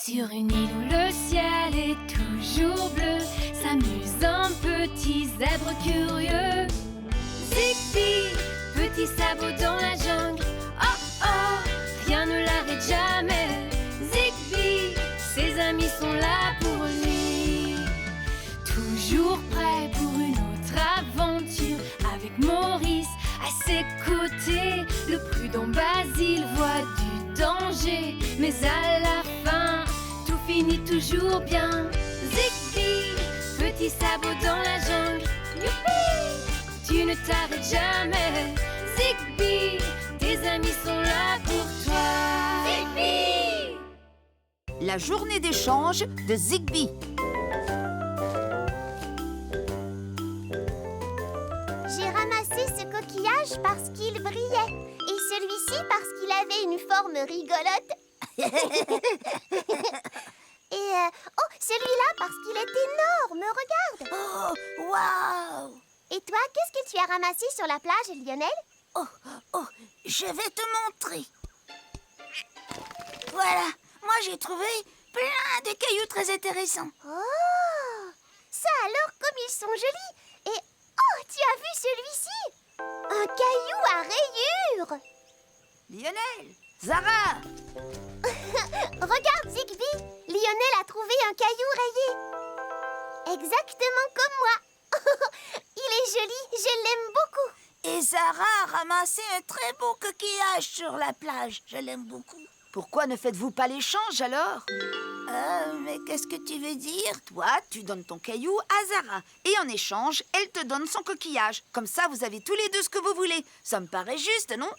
Sur une île où le ciel est toujours bleu, s'amuse un petit zèbre curieux. Zigbee, petit sabot dans la jungle. Oh oh, rien ne l'arrête jamais. Zigbee, ses amis sont là pour lui. Toujours prêt pour une autre aventure. Avec Maurice à ses côtés, le prudent Basile voit du danger. Mais à la fin, tout finit toujours bien. Zigbee, petit sabot dans la jungle. Youpi, tu ne t'arrêtes jamais. Zigbee, tes amis sont là pour toi. Zigbee! La journée d'échange de Zigbee. J'ai ramassé ce coquillage parce qu'il brillait et celui-ci parce qu'il avait une forme rigolote. Et oh, celui-là parce qu'il est énorme, regarde. Oh, waouh! Et toi, qu'est-ce que tu as ramassé sur la plage, Lionel? Oh, je vais te montrer. Voilà, moi j'ai trouvé plein de cailloux très intéressants. Oh, ça alors, comme ils sont jolis. Et oh, tu as vu celui-ci? Un caillou à rayures. Lionel, Zara! Regarde, Zigbee, Lionel a trouvé un caillou rayé. Exactement comme moi. Il est joli, je l'aime beaucoup. Et Zara a ramassé un très beau coquillage sur la plage. Je l'aime beaucoup. Pourquoi ne faites-vous pas l'échange alors? Mais qu'est-ce que tu veux dire? Toi, tu donnes ton caillou à Zara. Et en échange, elle te donne son coquillage. Comme ça, vous avez tous les deux ce que vous voulez. Ça me paraît juste, non?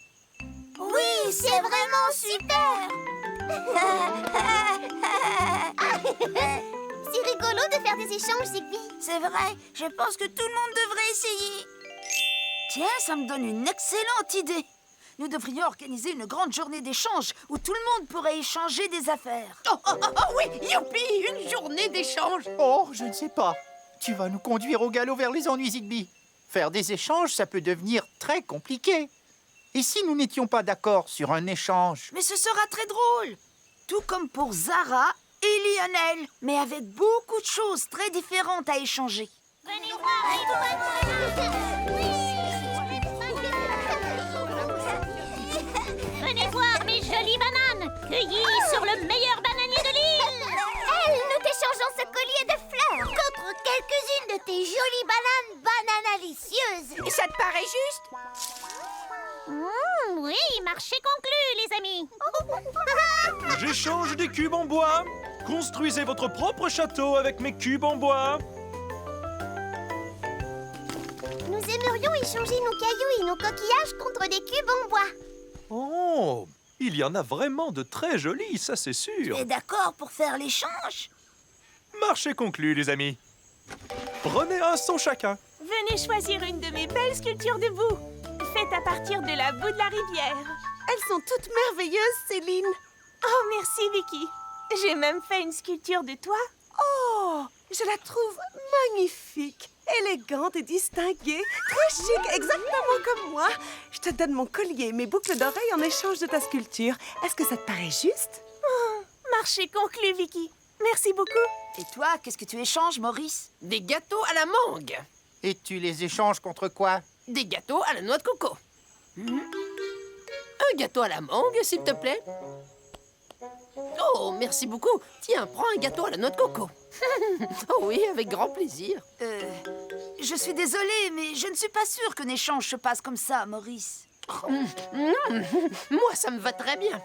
Oui, c'est vraiment super. C'est rigolo de faire des échanges, Zigbee. C'est vrai, je pense que tout le monde devrait essayer. Tiens, ça me donne une excellente idée. Nous devrions organiser une grande journée d'échange où tout le monde pourrait échanger des affaires. Oui, youpi, une journée d'échange. Oh, je ne sais pas. Tu vas nous conduire au galop vers les ennuis, Zigbee. Faire des échanges, ça peut devenir très compliqué. Et si nous n'étions pas d'accord sur un échange? Mais ce sera très drôle. Tout comme pour Zara et Lionel, mais avec beaucoup de choses très différentes à échanger. Venez voir, Venez voir mes jolies bananes, cueillies sur le meilleur bananier de l'île. Elle, nous t'échangeons ce collier de fleurs contre quelques-unes de tes jolies bananes bananalicieuses. Et ça te paraît juste? Oui, marché conclu, les amis. J'échange des cubes en bois. Construisez votre propre château avec mes cubes en bois. Nous aimerions échanger nos cailloux et nos coquillages contre des cubes en bois. Oh, il y en a vraiment de très jolis, ça c'est Tu sûr. es d'accord pour faire l'échange? Marché conclu, les amis. Prenez un son chacun. Venez choisir une de mes belles sculptures de boue, faites à partir de la boue de la rivière. Elles sont toutes merveilleuses, Céline. Oh, merci, Vicky. J'ai même fait une sculpture de toi. Oh, je la trouve magnifique, élégante et distinguée. Très chic, exactement comme moi. Je te donne mon collier et mes boucles d'oreilles en échange de ta sculpture. Est-ce que ça te paraît juste? Marché conclu, Vicky. Merci beaucoup. Et toi, qu'est-ce que tu échanges, Maurice? Des gâteaux à la mangue. Et tu les échanges contre quoi? Des gâteaux à la noix de coco. Un gâteau à la mangue, s'il te plaît. Oh, merci beaucoup. Tiens, prends un gâteau à la noix de coco. Oh oui, avec grand plaisir. Je suis désolée, mais je ne suis pas sûre qu'un échange se passe comme ça, Maurice. Moi, ça me va très bien.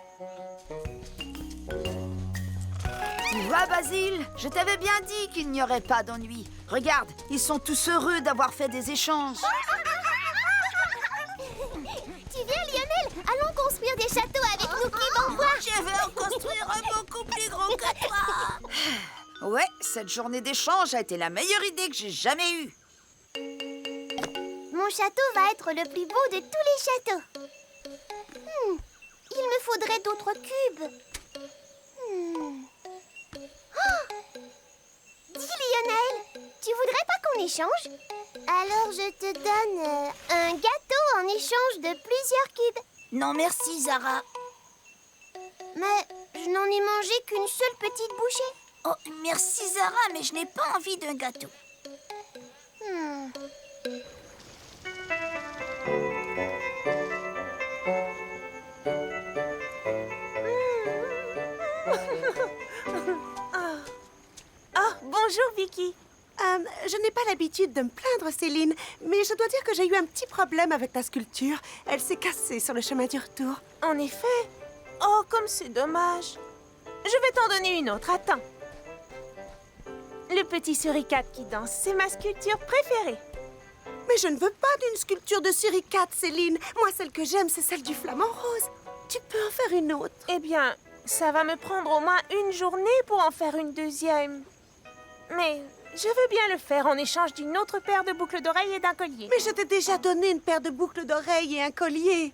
Tu vois, Basile, je t'avais bien dit qu'il n'y aurait pas d'ennui. Regarde, ils sont tous heureux d'avoir fait des échanges. Tu viens, Lionel? Allons construire des châteaux avec nos cubes en bois. Je veux en construire un beaucoup plus gros que toi. Ouais, cette journée d'échange a été la meilleure idée que j'ai jamais eue. Mon château va être le plus beau de tous les châteaux. Il me faudrait d'autres cubes. Oh! Dis, Lionel, tu voudrais pas qu'on échange? Alors je te donne un gâteau en échange de plusieurs cubes. Non, merci, Zara. Mais je n'en ai mangé qu'une seule petite bouchée. Oh, merci Zara, mais je n'ai pas envie d'un gâteau. Oh, bonjour Vicky. Je n'ai pas l'habitude de me plaindre, Céline, mais je dois dire que j'ai eu un petit problème avec ta sculpture. Elle s'est cassée sur le chemin du retour. En effet. Oh, comme c'est dommage. Je vais t'en donner une autre, attends. Le petit suricate qui danse, c'est ma sculpture préférée. Mais je ne veux pas d'une sculpture de suricate, Céline. Moi, celle que j'aime, c'est celle du flamant rose. Tu peux en faire une autre. Eh bien, ça va me prendre au moins une journée pour en faire une deuxième. Mais je veux bien le faire en échange d'une autre paire de boucles d'oreilles et d'un collier. Mais je t'ai déjà donné une paire de boucles d'oreilles et un collier.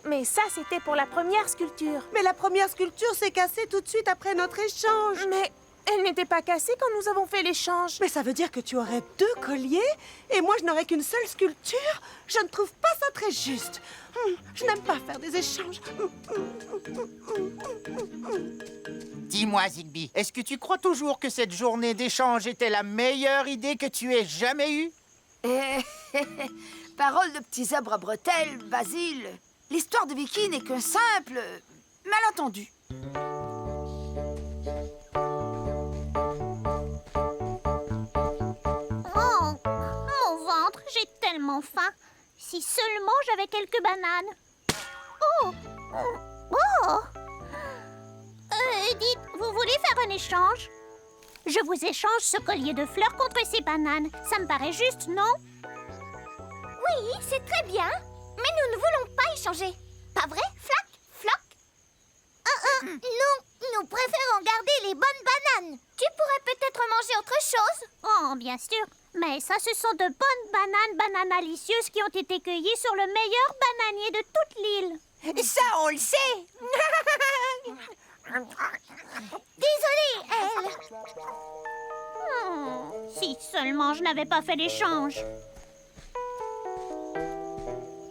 Mais ça, c'était pour la première sculpture. Mais la première sculpture s'est cassée tout de suite après notre échange. Mais elle n'était pas cassée quand nous avons fait l'échange. Mais ça veut dire que tu aurais 2 colliers et moi, je n'aurais qu'une seule sculpture. Je ne trouve pas ça très juste. Je n'aime pas faire des échanges. Dis-moi, Zigby, est-ce que tu crois toujours que cette journée d'échange était la meilleure idée que tu aies jamais eue? Parole de petit zèbre à bretelles, Basile. L'histoire de Vicky n'est qu'un simple malentendu. Oh, mon ventre, j'ai tellement faim. Si seulement j'avais quelques bananes. Oh, oh. Dites, vous voulez faire un échange? Je vous échange ce collier de fleurs contre ces bananes. Ça me paraît juste, non? Oui, c'est très bien. Mais nous ne voulons pas échanger. Pas vrai, Flac, Floc? Non, nous préférons garder les bonnes bananes. Tu pourrais peut-être manger autre chose? Oh, bien sûr. Mais ça, ce sont de bonnes bananalicieuses qui ont été cueillies sur le meilleur bananier de toute l'île. Ça, on le sait. Désolée, elle. Si seulement je n'avais pas fait l'échange.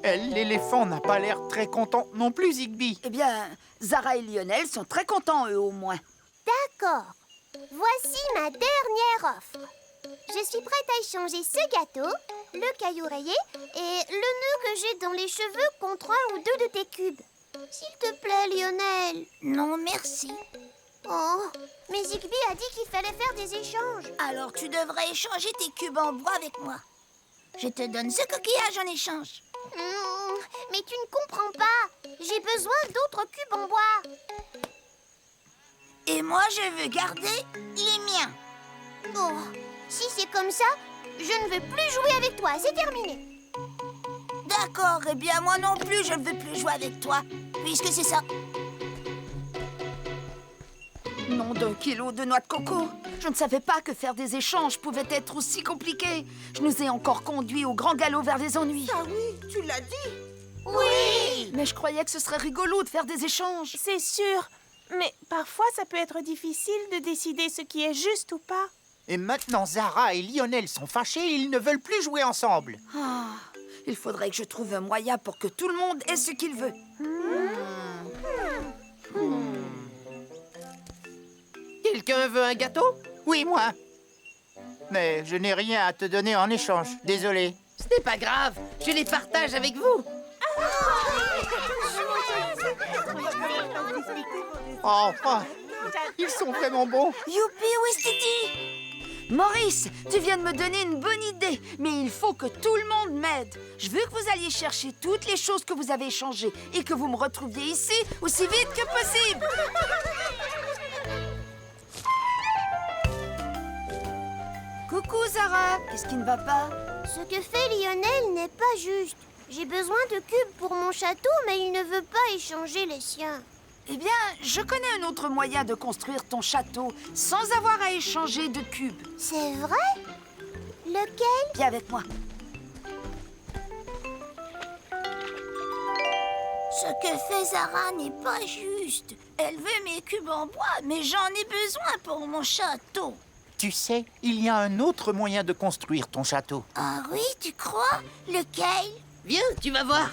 L'éléphant n'a pas l'air très content non plus, Zigby. Eh bien, Zara et Lionel sont très contents, eux, au moins. D'accord. Voici ma dernière offre. Je suis prête à échanger ce gâteau, le caillou rayé et le nœud que j'ai dans les cheveux contre 1 ou 2 de tes cubes. S'il te plaît, Lionel. Non, merci. Oh, mais Zigby a dit qu'il fallait faire des échanges. Alors, tu devrais échanger tes cubes en bois avec moi. Je te donne ce coquillage en échange. Mais tu ne comprends pas. J'ai besoin d'autres cubes en bois. Et moi, je veux garder les miens. Oh, si c'est comme ça, je ne veux plus jouer avec toi. C'est terminé. D'accord, eh bien, moi non plus, je ne veux plus jouer avec toi, puisque c'est ça. Nom d'un kilo de noix de coco. Je ne savais pas que faire des échanges pouvait être aussi compliqué. Je nous ai encore conduits au grand galop vers les ennuis. Ah oui, tu l'as dit. Oui! Mais je croyais que ce serait rigolo de faire des échanges. C'est sûr. Mais parfois, ça peut être difficile de décider ce qui est juste ou pas. Et maintenant, Zara et Lionel sont fâchés et ils ne veulent plus jouer ensemble. Ah, il faudrait que je trouve un moyen pour que tout le monde ait ce qu'il veut. Quelqu'un veut un gâteau? Oui, moi. Mais je n'ai rien à te donner en échange. Désolé. Ce n'est pas grave, je les partage avec vous. Oh, ils sont vraiment bons. Youpi, Wistiti! Maurice, tu viens de me donner une bonne idée, mais il faut que tout le monde m'aide. Je veux que vous alliez chercher toutes les choses que vous avez échangées et que vous me retrouviez ici aussi vite que possible. Coucou, Zara. Qu'est-ce qui ne va pas? Ce que fait Lionel n'est pas juste. J'ai besoin de cubes pour mon château, mais il ne veut pas échanger les siens. Eh bien, je connais un autre moyen de construire ton château sans avoir à échanger de cubes. C'est vrai? Lequel? Viens avec moi. Ce que fait Zara n'est pas juste. Elle veut mes cubes en bois, mais j'en ai besoin pour mon château. Tu sais, il y a un autre moyen de construire ton château. Ah oui, tu crois? Lequel? Viens, tu vas voir.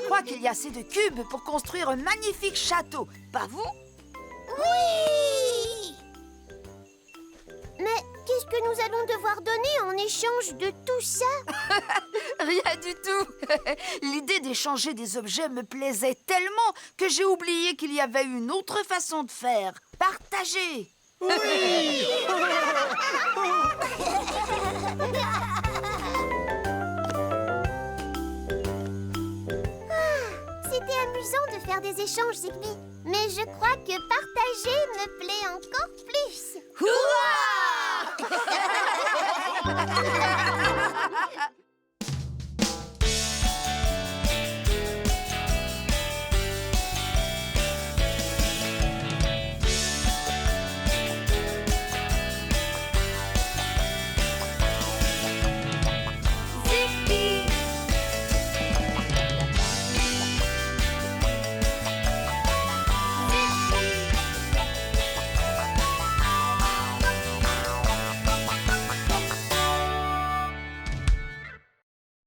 Je crois qu'il y a assez de cubes pour construire un magnifique château. Pas vous? Oui! Mais qu'est-ce que nous allons devoir donner en échange de tout ça? Rien du tout. L'idée d'échanger des objets me plaisait tellement que j'ai oublié qu'il y avait une autre façon de faire. Partager. Oui! C'était amusant de faire des échanges, Zigbee. Mais je crois que partager me plaît encore plus. Hurrah!